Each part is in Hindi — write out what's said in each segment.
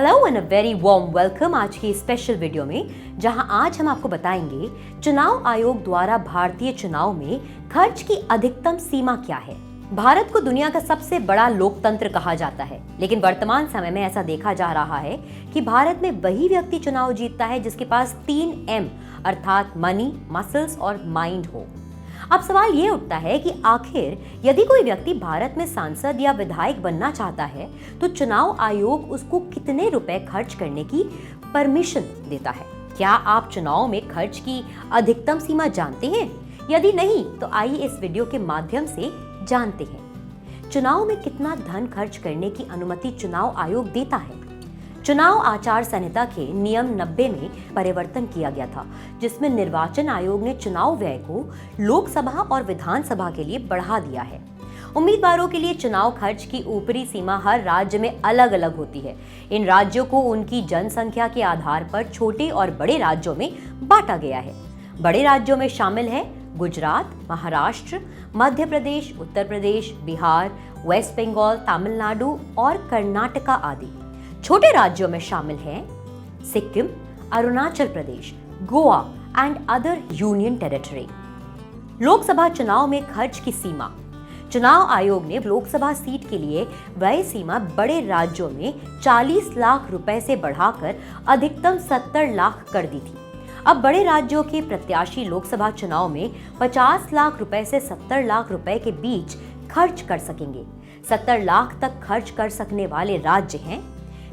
Hello and a very warm welcome आज की स्पेशल वीडियो में, जहां आज हम आपको बताएंगे चुनाव आयोग द्वारा भारतीय चुनाव में खर्च की अधिकतम सीमा क्या है। भारत को दुनिया का सबसे बड़ा लोकतंत्र कहा जाता है, लेकिन वर्तमान समय में ऐसा देखा जा रहा है कि भारत में वही व्यक्ति चुनाव जीतता है जिसके पास 3M अर्थात मनी, मसल्स और माइंड हो। अब सवाल ये उठता है कि आखिर यदि कोई व्यक्ति भारत में सांसद या विधायक बनना चाहता है तो चुनाव आयोग उसको कितने रुपए खर्च करने की परमिशन देता है। क्या आप चुनाव में खर्च की अधिकतम सीमा जानते हैं? यदि नहीं तो आइए इस वीडियो के माध्यम से जानते हैं चुनाव में कितना धन खर्च करने की अनुमति चुनाव आयोग देता है। चुनाव आचार संहिता के नियम 90 में परिवर्तन किया गया था, जिसमें निर्वाचन आयोग ने चुनाव व्यय को लोकसभा और विधानसभा के लिए बढ़ा दिया है। उम्मीदवारों के लिए चुनाव खर्च की ऊपरी सीमा हर राज्य में अलग अलग होती है। इन राज्यों को उनकी जनसंख्या के आधार पर छोटे और बड़े राज्यों में बांटा गया है। बड़े राज्यों में शामिल है गुजरात, महाराष्ट्र, मध्य प्रदेश, उत्तर प्रदेश, बिहार, वेस्ट बंगाल, तमिलनाडु और कर्नाटका आदि। छोटे राज्यों में शामिल हैं Sikkim, Arunachal Pradesh, Goa and other union territory. Lok Sabha चुनाव में खर्च की सीमा। चुनाव आयोग ने लोकसभा सीट के लिए व्यय सीमा बड़े राज्यों में 40 लाख रुपए से बढ़ाकर अधिकतम 70 लाख कर दी थी। अब बड़े राज्यों के प्रत्याशी लोकसभा चुनाव में 50 लाख रुपए से 70 लाख रुपए के बीच खर्च कर सकेंगे। 70 लाख तक खर्च कर सकने वाले राज्य हैं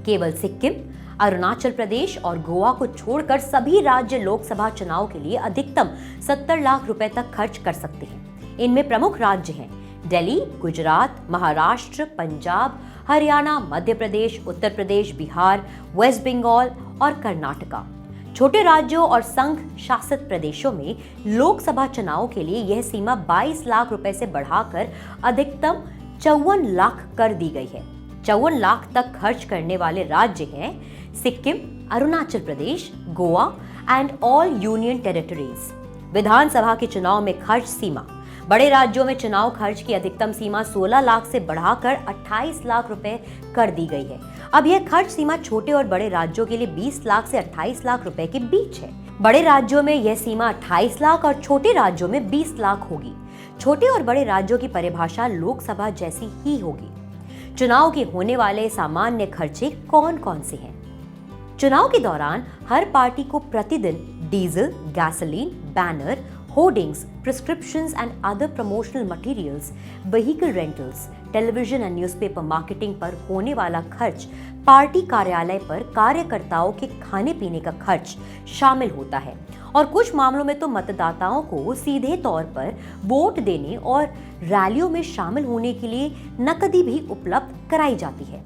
केवल सिक्किम, अरुणाचल प्रदेश और गोवा को छोड़कर सभी राज्य लोकसभा चुनाव के लिए अधिकतम 70 लाख रुपए तक खर्च कर सकते हैं। इनमें प्रमुख राज्य हैं दिल्ली, गुजरात, महाराष्ट्र, पंजाब, हरियाणा, मध्य प्रदेश, उत्तर प्रदेश, बिहार, वेस्ट बंगाल और कर्नाटका। छोटे राज्यों और संघ शासित प्रदेशों में लोकसभा चुनाव के लिए यह सीमा 22 लाख रुपए से बढ़ाकर अधिकतम 54 लाख कर दी गई है। 54 लाख तक खर्च करने वाले राज्य हैं Sikkim, Arunachal Pradesh, Goa and all union territories. विधानसभा के चुनाव में खर्च सीमा। बड़े राज्यों में चुनाव खर्च की अधिकतम सीमा 16 लाख से बढ़ाकर 28 लाख रुपए कर दी गई है। अब यह खर्च सीमा छोटे और बड़े राज्यों के लिए 20 लाख से 28 लाख रुपए के बीच है। बड़े राज्यों में यह सीमा 28 लाख और छोटे राज्यों में 20 लाख होगी। छोटे और बड़े राज्यों की परिभाषा लोकसभा जैसी ही होगी। चुनाव के होने वाले सामान्य खर्चे कौन कौन से हैं? चुनाव के दौरान हर पार्टी को प्रतिदिन diesel, gasoline, banner, hoardings, prescriptions and other promotional materials, vehicle rentals, television and newspaper marketing पर होने वाला खर्च, पार्टी कार्यालय पर कार्यकर्ताओं के खाने पीने का खर्च शामिल होता है और कुछ मामलों में तो मतदाताओं को सीधे तौर पर वोट देने और रैलियों में शामिल होने के लिए नकदी भी उपलब्ध कराई जाती है।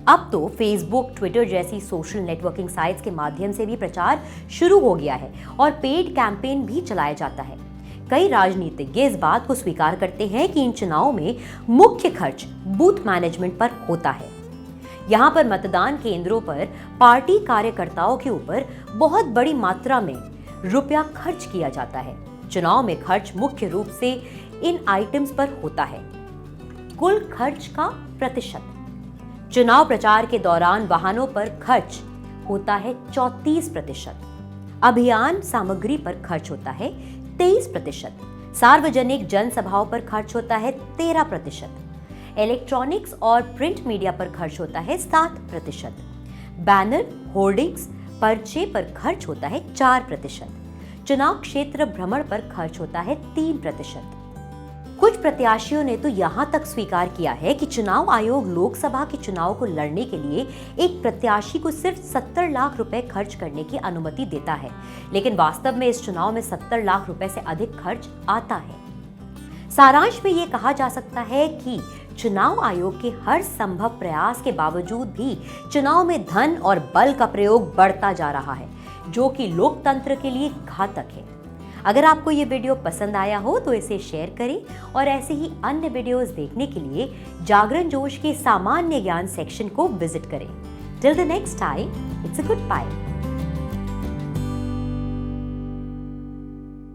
अब तो फेसबुक, ट्विटर जैसी सोशल नेटवर्किंग साइट्स के माध्यम से भी प्रचार शुरू हो गया है और पेड कैंपेन भी चलाया जाता है। कई राजनीतिज्ञ इस बात को स्वीकार करते हैं कि इन चुनावों में मुख्य खर्च बूथ मैनेजमेंट पर होता है। यहाँ पर मतदान केंद्रों पर पार्टी कार्यकर्ताओं के ऊपर बहुत बड़ी मात्रा में रुपया खर्च किया जाता है। चुनाव में खर्च मुख्य रूप से इन आइटम्स पर होता है। कुल खर्च का प्रतिशत। चुनाव प्रचार के दौरान वाहनों पर खर्च होता है 34%, अभियान सामग्री पर खर्च होता है 23%, सार्वजनिक जनसभाओं पर खर्च होता है 13%, इलेक्ट्रॉनिक्स और प्रिंट मीडिया पर खर्च होता है 7%, बैनर, होर्डिंग्स, पर्चे पर खर्च होता है 4%, चुनाव क्षेत्र भ्रमण पर खर्च होता है 3%। कुछ प्रत्याशियों ने तो यहां तक स्वीकार किया है कि चुनाव आयोग लोकसभा के चुनाव को लड़ने के लिए एक प्रत्याशी को सिर्फ 70 लाख रुपए खर्च करने की अनुमति देता है, लेकिन वास्तव में इस चुनाव में 70 लाख रुपए से अधिक खर्च आता है। सारांश में ये कहा जा सकता है कि चुनाव आयोग के हर संभव प्रयास के बावजूद भी चुनाव में धन और बल का प्रयोग बढ़ता जा रहा है, जो कि लोकतंत्र के लिए घातक है। अगर आपको ये वीडियो पसंद आया हो तो इसे शेयर करें और ऐसे ही अन्य वीडियोस देखने के लिए जागरण जोश के सामान्य ज्ञान सेक्शन को विजिट करें। Till the next time, it's a good bye.